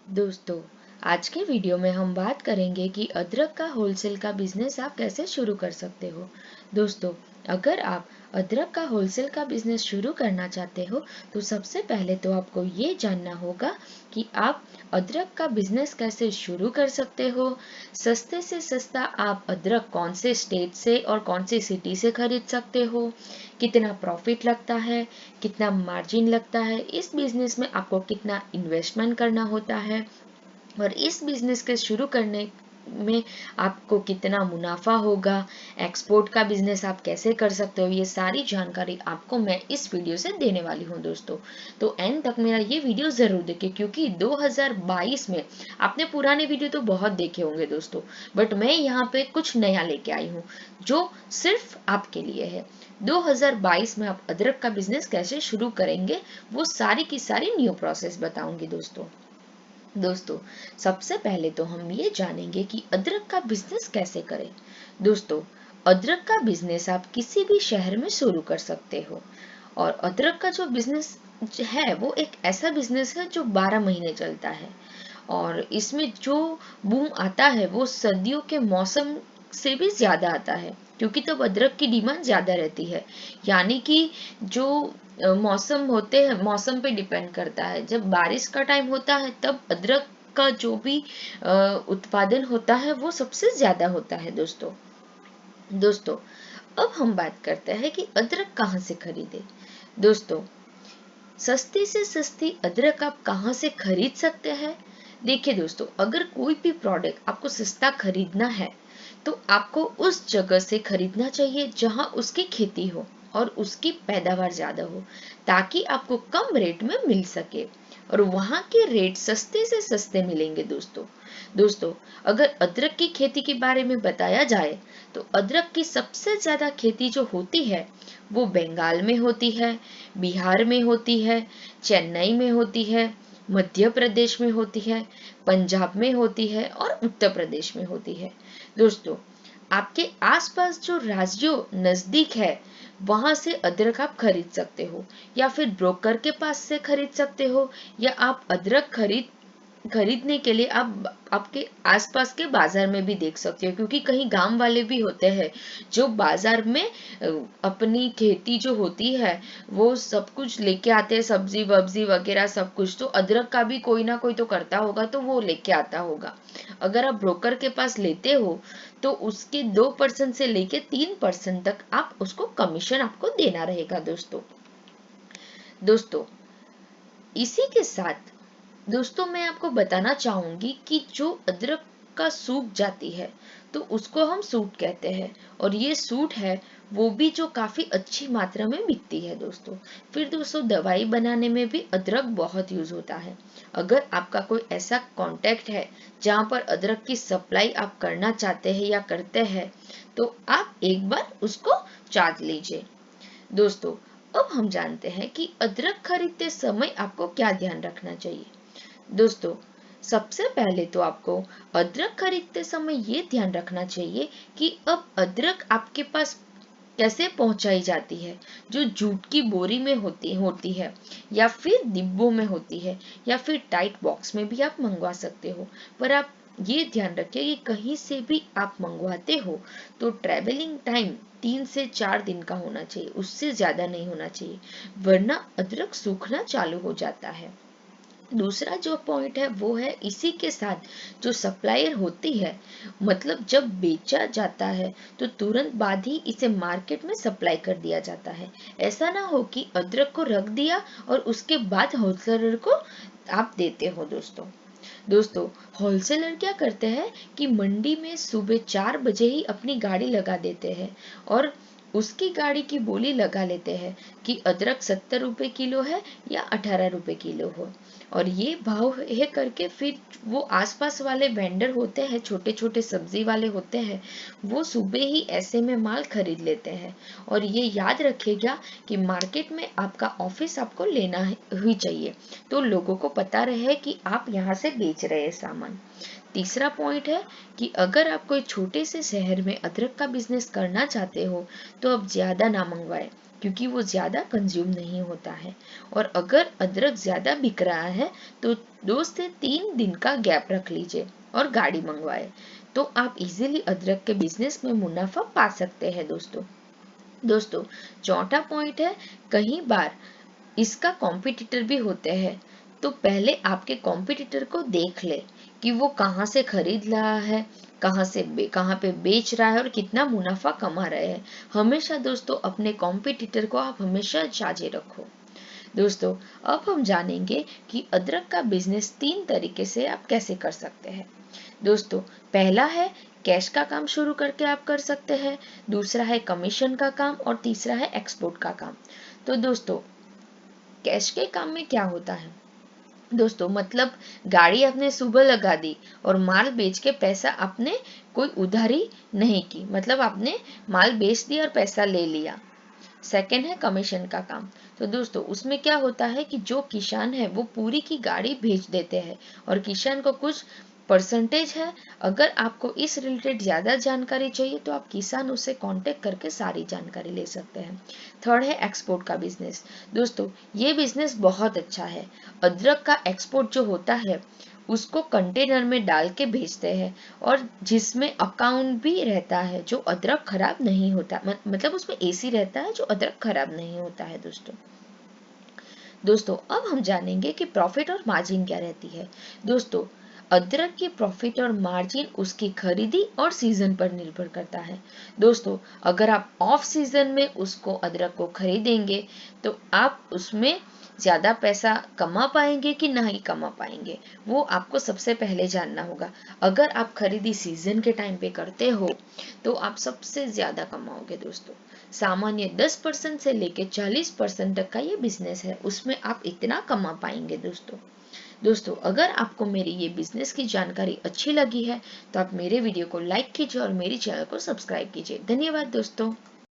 दोस्तों, आज के वीडियो में हम बात करेंगे कि अदरक का होलसेल का बिजनेस आप कैसे शुरू कर सकते हो। दोस्तों, अगर आप अदरक का होलसेल का बिजनेस शुरू करना चाहते हो तो सबसे पहले तो आपको ये जानना होगा कि आप अदरक का बिजनेस कैसे शुरू कर सकते हो। सस्ते से सस्ता आप अदरक कौन से स्टेट से और कौन सी सिटी से खरीद सकते हो, कितना प्रॉफिट लगता है, कितना मार्जिन लगता है, इस बिजनेस में आपको कितना इन्वेस्टमेंट करना होता है और इस बिजनेस के शुरू करने में आपको कितना मुनाफा होगा, एक्सपोर्ट का बिजनेस आप कैसे कर सकते हो, ये सारी जानकारी आपको मैं इस वीडियो से देने वाली हूँ दोस्तों। तो एंड तक मेरा ये वीडियो जरूर देखें क्योंकि 2022 में आपने पुराने वीडियो तो बहुत देखे होंगे दोस्तों, बट मैं यहाँ पे कुछ नया लेके आई हूँ जो सिर्फ आपके लिए है। 2022 में आप अदरक का बिजनेस कैसे शुरू करेंगे वो सारी की सारी न्यू प्रोसेस बताऊंगी दोस्तों, सबसे पहले तो हम ये जानेंगे कि अदरक का बिजनेस कैसे करें। दोस्तों, अदरक का बिजनेस आप किसी भी शहर में शुरू कर सकते हो और अदरक का जो बिजनेस है वो एक ऐसा बिजनेस है जो 12 महीने चलता है और इसमें जो बूम आता है वो सर्दियों के मौसम से भी ज्यादा आता है क्योंकि तब अदरक की डिमांड ज्यादा रहती है। यानी कि जो मौसम होते हैं मौसम पे डिपेंड करता है। जब बारिश का टाइम होता है तब अदरक का जो भी उत्पादन होता है वो सबसे ज्यादा होता है दोस्तों, अब हम बात करते हैं कि अदरक कहाँ से खरीदे। दोस्तों, सस्ती से सस्ती अदरक आप कहाँ से खरीद सकते हैं। देखिए दोस्तों, अगर कोई भी प्रोडक्ट आपको सस्ता खरीदना है तो आपको उस जगह से खरीदना चाहिए जहां उसकी खेती हो और उसकी पैदावार ज्यादा हो ताकि आपको कम रेट में मिल सके और वहां के रेट सस्ते से सस्ते मिलेंगे दोस्तों, अगर अदरक की खेती के बारे में बताया जाए तो अदरक की सबसे ज्यादा खेती जो होती है वो बंगाल में होती है, बिहार में होती है, चेन्नई में होती है, मध्य प्रदेश में होती है, पंजाब में होती है और उत्तर प्रदेश में होती है। दोस्तों, आपके आसपास जो राज्यों नजदीक है वहां से अदरक आप खरीद सकते हो या फिर ब्रोकर के पास से खरीद सकते हो या आप अदरक खरीदने के लिए आप आपके आसपास के बाजार में भी देख सकते हो क्योंकि कहीं गांव वाले भी होते हैं जो बाजार में अपनी खेती जो होती है वो सब कुछ लेके आते हैं, सब्जी वब्जी वगैरह सब कुछ। तो अदरक का भी कोई ना कोई तो करता होगा तो वो लेके आता होगा। अगर आप ब्रोकर के पास लेते हो तो उसके 2% से लेके 3% तक आप उसको कमीशन आपको देना रहेगा दोस्तों, इसी के साथ दोस्तों मैं आपको बताना चाहूंगी कि जो अदरक का सूख जाती है तो उसको हम सूट कहते हैं और ये सूट है वो भी जो काफी अच्छी मात्रा में बिकती है फिर दोस्तों, दवाई बनाने में भी अदरक बहुत यूज होता है। अगर आपका कोई ऐसा कांटेक्ट है जहां पर अदरक की सप्लाई आप करना चाहते हैं या करते हैं तो आप एक बार उसको चाट लीजिए दोस्तों। अब हम जानते हैं कि अदरक खरीदते समय आपको क्या ध्यान रखना चाहिए। दोस्तों, सबसे पहले तो आपको अदरक खरीदते समय ये ध्यान रखना चाहिए कि अब अदरक आपके पास कैसे पहुंचाई जाती है। जो जूट की बोरी में होती है या फिर डिब्बों में होती है या फिर टाइट बॉक्स में भी आप मंगवा सकते हो, पर आप ये ध्यान रखिए कि कहीं से भी आप मंगवाते हो तो ट्रेवलिंग टाइम 3 से 4 दिन का होना चाहिए, उससे ज्यादा नहीं होना चाहिए वरना अदरक सूखना चालू हो जाता है। दूसरा जो पॉइंट है वो है इसी के साथ जो सप्लायर होती है, मतलब जब बेचा जाता है तो तुरंत बाद ही इसे मार्केट में सप्लाई कर दिया जाता है। ऐसा ना हो कि अदरक को रख दिया और उसके बाद होलसेलर को आप देते हो दोस्तों, होलसेलर क्या करते हैं कि मंडी में सुबह 4 बजे ही अपनी गाड़ी लगा देते हैं और उसकी गाड़ी की बोली लगा लेते हैं कि अदरक 70 रुपए किलो है या 18 रुपए किलो हो और ये भाव है करके फिर वो आसपास वाले वेंडर होते हैं, छोटे छोटे सब्जी वाले होते हैं, वो सुबह ही ऐसे में माल खरीद लेते हैं। और ये याद रखिएगा कि मार्केट में आपका ऑफिस आपको लेना ही चाहिए तो लोगों को पता रहे कि आप यहाँ से बेच रहे हैं सामान। तीसरा पॉइंट है कि अगर आप कोई छोटे से शहर में अदरक का बिजनेस करना चाहते हो तो आप ज़्यादा ना मंगवाएं, क्योंकि वो ज़्यादा कंज्यूम नहीं होता है। और अगर अदरक ज़्यादा बिक रहा है तो 2 से 3 दिन का गैप रख लीजिए और गाड़ी मंगवाए, तो आप इजीली अदरक के बिजनेस में मुनाफा पा सकते हैं दोस्तों चौथा पॉइंट है, कई बार इसका कॉम्पिटिटर भी होते हैं, तो पहले आपके कॉम्पिटिटर को देख ले कि वो कहाँ से खरीद रहा है, कहाँ पे बेच रहा है और कितना मुनाफा कमा रहे हैं। हमेशा दोस्तों अपने कॉम्पिटिटर को आप हमेशा जांचे रखो। दोस्तों अब हम जानेंगे कि अदरक का बिजनेस 3 तरीके से आप कैसे कर सकते हैं। दोस्तों पहला है कैश का काम शुरू करके आप कर सकते हैं, दूसरा है कमीशन का काम और तीसरा है एक्सपोर्ट का काम। तो दोस्तों कैश के काम में क्या होता है दोस्तों, मतलब गाड़ी आपने सुबह लगा दी और माल बेच के पैसा आपने कोई उधारी नहीं की, मतलब आपने माल बेच दिया और पैसा ले लिया। सेकेंड है कमीशन का काम। तो दोस्तों उसमें क्या होता है कि जो किसान है वो पूरी की गाड़ी भेज देते हैं और किसान को कुछ परसेंटेज है। अगर आपको इस रिलेटेड ज़्यादा जानकारी चाहिए तो आप किसान उससे कांटेक्ट करके सारी जानकारी ले सकते हैं। थर्ड है एक्सपोर्ट का बिजनेस। दोस्तों ये बिजनेस बहुत अच्छा है। अदरक का एक्सपोर्ट जो होता है उसको कंटेनर में डाल के भेजते हैं और जिसमें अकाउंट भी रहता है जो अदरक खराब नहीं होता, मतलब उसमें एसी रहता है जो अदरक खराब नहीं होता है दोस्तों अब हम जानेंगे कि प्रॉफिट और मार्जिन क्या रहती है। दोस्तों अदरक की प्रॉफिट और मार्जिन उसकी खरीदी और सीजन पर निर्भर करता है। दोस्तों अगर आप ऑफ सीजन में उसको अदरक को खरीदेंगे तो आप उसमें ज्यादा पैसा कमा पाएंगे कि नहीं कमा पाएंगे, वो आपको सबसे पहले जानना होगा। अगर आप खरीदी सीजन के टाइम पे करते हो तो आप सबसे ज्यादा कमाओगे दोस्तों। सामान्य 10% से लेके 40% तक का ये बिजनेस है, उसमें आप इतना कमा पाएंगे दोस्तों अगर आपको मेरी ये बिजनेस की जानकारी अच्छी लगी है तो आप मेरे वीडियो को लाइक कीजिए और मेरी चैनल को सब्सक्राइब कीजिए। धन्यवाद दोस्तों।